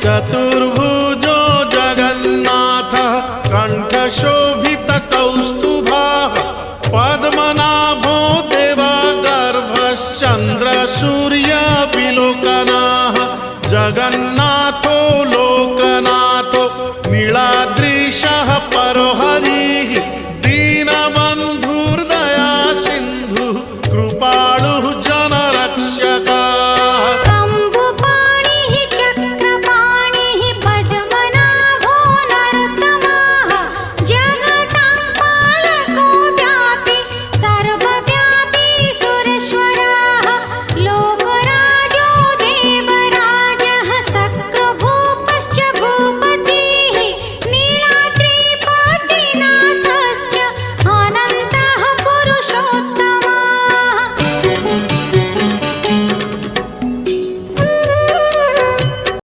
चतुर्भुजो जगन्नाथः कण्ठशोभितकौस्तुभः पद्मनाभो देवगर्भश्चन्द्रसूर्यविलोकनः जगन्नाथो लोकनाथो नीलाद्रीशः परो हरिः